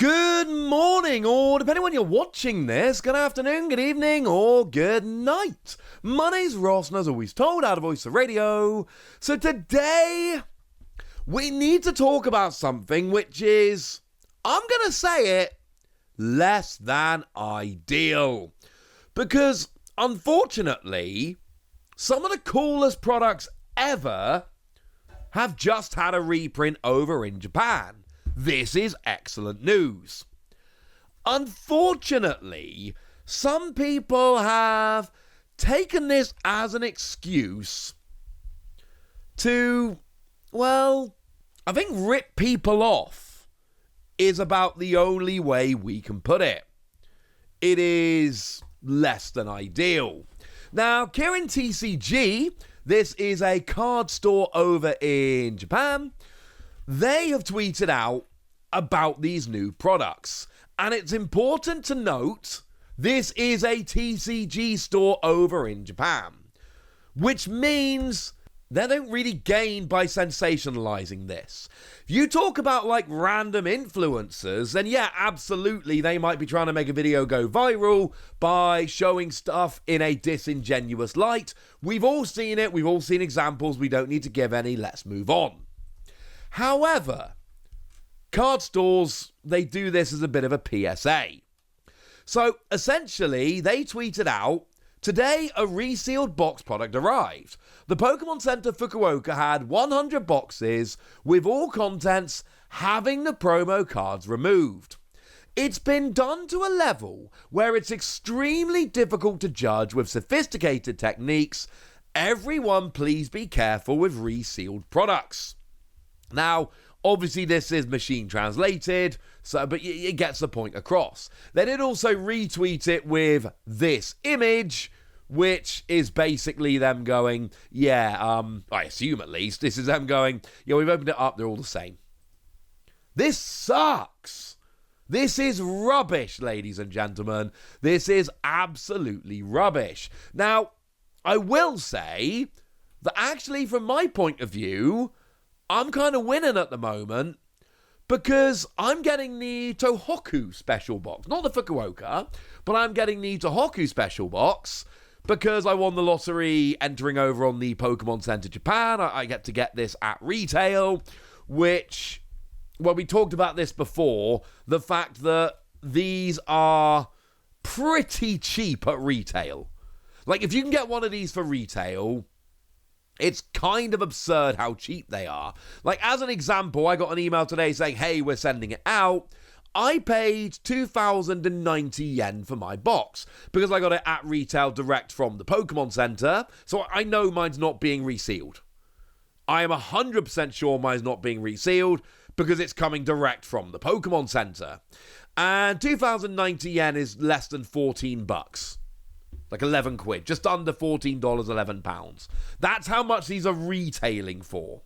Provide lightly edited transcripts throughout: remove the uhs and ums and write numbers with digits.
Good morning, or depending on when you're watching this, good afternoon, good evening, or good night. My name's Ross, and as always told, out of Voice of Radio. So today, we need to talk about something which is, I'm going to say it, less than ideal. Because, unfortunately, some of the coolest products ever have just had a reprint over in Japan. This is excellent news. Unfortunately, some people have taken this as an excuse to, well, I think rip people off is about the only way we can put it. It is less than ideal. Now, Kirin TCG, this is a card store over in Japan. They have tweeted out about these new products. And it's important to note, this is a TCG store over in Japan. Which means they don't really gain by sensationalizing this. If you talk about like random influencers, then yeah, absolutely, they might be trying to make a video go viral by showing stuff in a disingenuous light. We've all seen it. We've all seen examples. We don't need to give any. Let's move on. However, card stores, they do this as a bit of a PSA. So, essentially, they tweeted out, today a resealed box product arrived. The Pokémon Center Fukuoka had 100 boxes with all contents having the promo cards removed. It's been done to a level where it's extremely difficult to judge with sophisticated techniques. Everyone please be careful with resealed products. Now, obviously this is machine translated, but it gets the point across. They did also retweet it with this image, which is basically them going, I assume at least, this is them going, we've opened it up, they're all the same. This sucks. This is rubbish, ladies and gentlemen. This is absolutely rubbish. Now, I will say that actually, from my point of view, I'm kind of winning at the moment because I'm getting the Tohoku special box. Not the Fukuoka, but I'm getting the Tohoku special box because I won the lottery entering over on the Pokémon Center Japan. I get to get this at retail, which, well, we talked about this before, the fact that these are pretty cheap at retail. Like, if you can get one of these for retail, it's kind of absurd how cheap they are. Like, as an example, I got an email today saying, hey, we're sending it out. I paid 2,090 yen for my box because I got it at retail direct from the Pokémon Center. So I know mine's not being resealed. I am 100% sure mine's not being resealed because it's coming direct from the Pokémon Center. And 2,090 yen is less than 14 bucks. Like 11 quid, just under $14, 11 pounds. That's how much these are retailing for.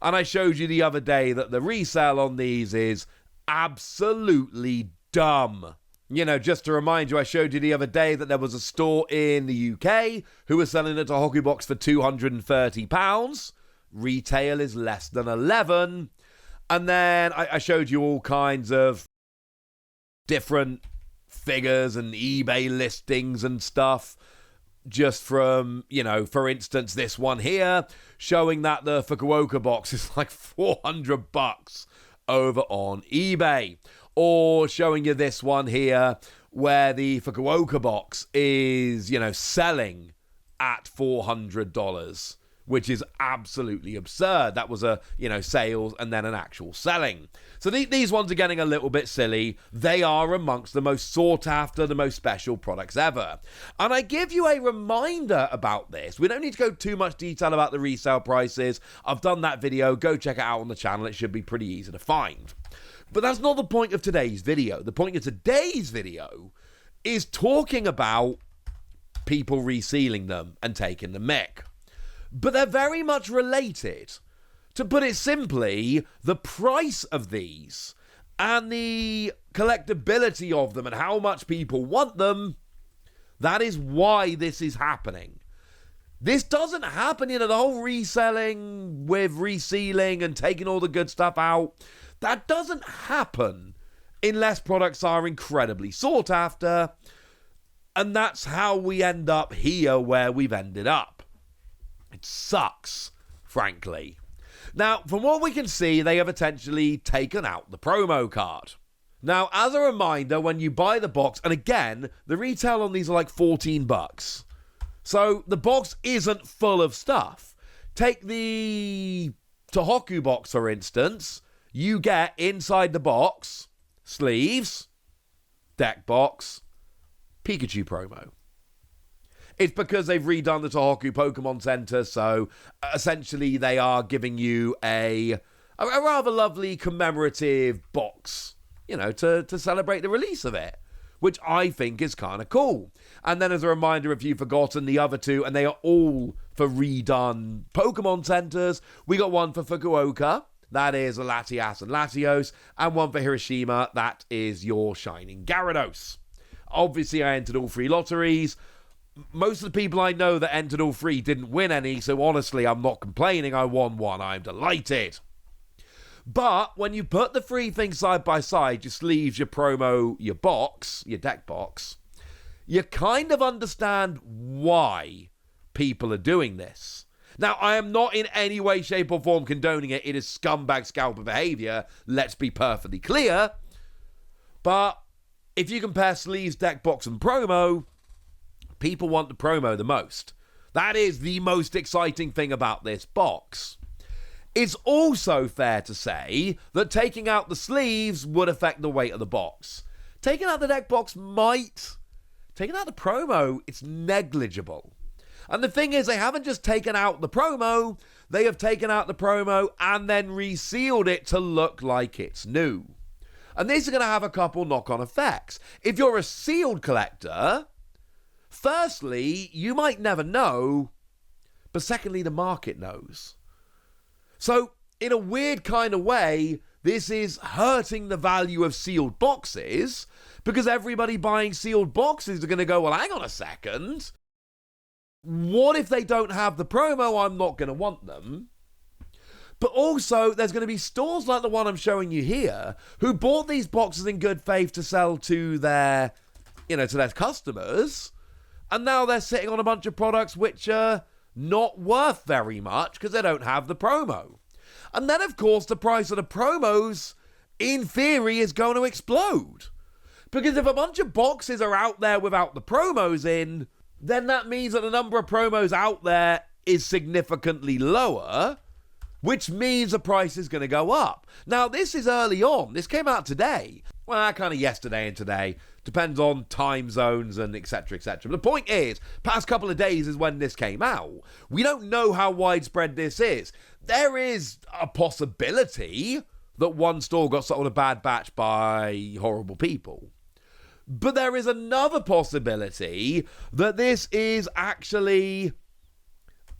And I showed you the other day that the resale on these is absolutely dumb. Just to remind you, I showed you the other day that there was a store in the UK who was selling a Tohoku box for £230. Retail is less than 11. And then I showed you all kinds of different figures and eBay listings and stuff just from, for instance, this one here showing that the Fukuoka box is like 400 bucks over on eBay, or showing you this one here where the Fukuoka box is, selling at $400, which is absolutely absurd. That was a, sales and then an actual selling. So these ones are getting a little bit silly. They are amongst the most sought after, the most special products ever. And I give you a reminder about this. We don't need to go too much detail about the resale prices. I've done that video. Go check it out on the channel. It should be pretty easy to find. But that's not the point of today's video. The point of today's video is talking about people resealing them and taking the mick. But they're very much related. To put it simply, the price of these and the collectability of them and how much people want them, that is why this is happening. This doesn't happen, the whole reselling with resealing and taking all the good stuff out. That doesn't happen unless products are incredibly sought after. And that's how we end up here where we've ended up. It sucks, frankly. Now, from what we can see, they have essentially taken out the promo card. Now, as a reminder, when you buy the box, and again, the retail on these are like $14. So the box isn't full of stuff. Take the Tohoku box, for instance. You get inside the box, sleeves, deck box, Pikachu promo. It's because they've redone the Tohoku Pokémon Center, so essentially they are giving you a rather lovely commemorative box, to celebrate the release of it, which I think is kind of cool. And then as a reminder, if you've forgotten the other two, and they are all for redone Pokemon Centers, we got one for Fukuoka, that is Latias and Latios, and one for Hiroshima, that is your Shining Gyarados. Obviously, I entered all 3 lotteries. Most of the people I know that entered all 3 didn't win any, so honestly, I'm not complaining. I won one. I'm delighted. But when you put the 3 things side by side, your sleeves, your promo, your box, your deck box, you kind of understand why people are doing this. Now, I am not in any way, shape, or form condoning it. It is scumbag scalper behavior. Let's be perfectly clear. But if you compare sleeves, deck box, and promo, people want the promo the most. That is the most exciting thing about this box. It's also fair to say that taking out the sleeves would affect the weight of the box. Taking out the deck box might. Taking out the promo, it's negligible. And the thing is, they haven't just taken out the promo, they have taken out the promo and then resealed it to look like it's new. And this is going to have a couple knock-on effects. If you're a sealed collector, firstly, you might never know, but secondly, the market knows. So, in a weird kind of way, this is hurting the value of sealed boxes, because everybody buying sealed boxes are going to go, well, hang on a second. What if they don't have the promo? I'm not going to want them. But also, there's going to be stores like the one I'm showing you here who bought these boxes in good faith to sell to their, to their customers. And now they're sitting on a bunch of products which are not worth very much because they don't have the promo. And then, of course, the price of the promos, in theory, is going to explode. Because if a bunch of boxes are out there without the promos in, then that means that the number of promos out there is significantly lower, which means the price is going to go up. Now, this is early on. This came out today. Well, kind of yesterday and today. Depends on time zones and etc, etc. But the point is, past couple of days is when this came out. We don't know how widespread this is. There is a possibility that one store got sold a bad batch by horrible people. But there is another possibility that this is actually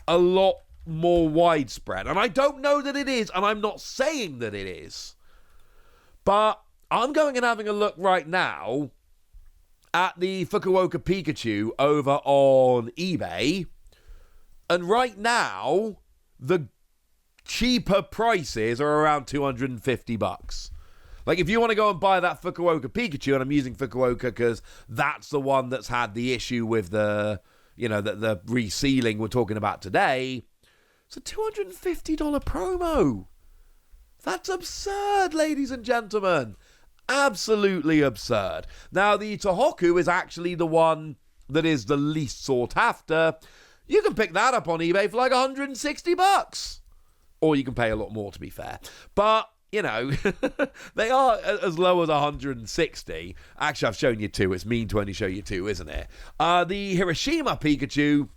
a lot more widespread. And I don't know that it is, and I'm not saying that it is. But I'm going and having a look right now at the Fukuoka Pikachu over on eBay. And right now, the cheaper prices are around $250. Like, if you want to go and buy that Fukuoka Pikachu, and I'm using Fukuoka because that's the one that's had the issue with the resealing we're talking about today, it's a $250 promo. That's absurd, ladies and gentlemen. Absolutely absurd. Now, the Tohoku is actually the one that is the least sought after. You can pick that up on eBay for like $160. Or you can pay a lot more, to be fair. But they are as low as 160. Actually, I've shown you 2. It's mean to only show you 2, isn't it? The Hiroshima Pikachu,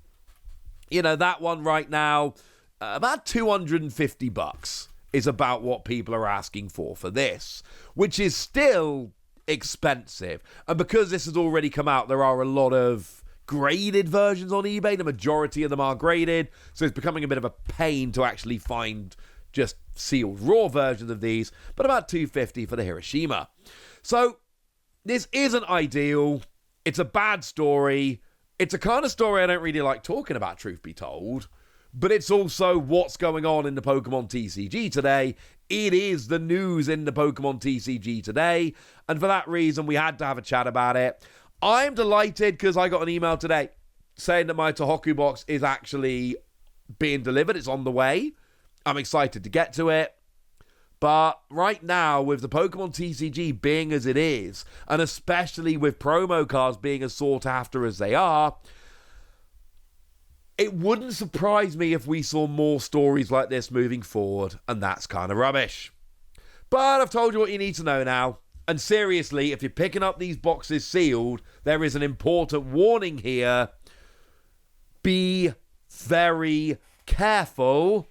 that one right now, about $250 is about what people are asking for this, which is still expensive. And because this has already come out, there are a lot of graded versions on eBay. The majority of them are graded, so it's becoming a bit of a pain to actually find just sealed raw versions of these, but about $250 for the Hiroshima. So this isn't ideal. It's a bad story. It's a kind of story I don't really like talking about, truth be told, but it's also what's going on in the Pokemon TCG today it is the news in the Pokemon TCG today, and for that reason, we had to have a chat about it. I'm delighted because I got an email today saying that my Tohoku box is actually being delivered. It's on the way. I'm excited to get to it. But right now, with the Pokemon TCG being as it is, and especially with promo cards being as sought after as they are, it wouldn't surprise me if we saw more stories like this moving forward, and that's kind of rubbish. But I've told you what you need to know now. And seriously, if you're picking up these boxes sealed, there is an important warning here. Be very careful,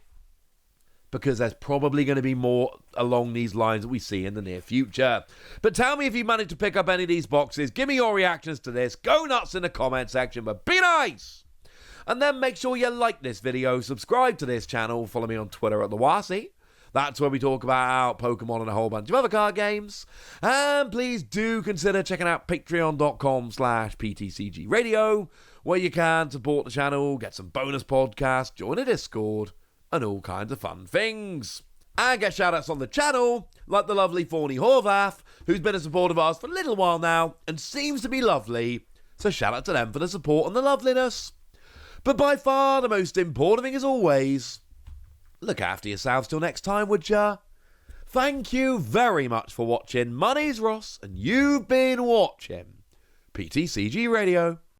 because there's probably going to be more along these lines that we see in the near future. But tell me if you managed to pick up any of these boxes. Give me your reactions to this. Go nuts in the comment section, but be nice! And then make sure you like this video, subscribe to this channel, follow me on Twitter at Diancie. That's where we talk about Pokemon and a whole bunch of other card games. And please do consider checking out patreon.com/PTCGradio, where you can support the channel, get some bonus podcasts, join a Discord, and all kinds of fun things. And get shoutouts on the channel, like the lovely Fawny Horvath, who's been a supporter of ours for a little while now, and seems to be lovely, so shout out to them for the support and the loveliness. But by far the most important thing as always, look after yourselves till next time, would ya? Thank you very much for watching. My name's Ross, and you've been watching PTCG Radio.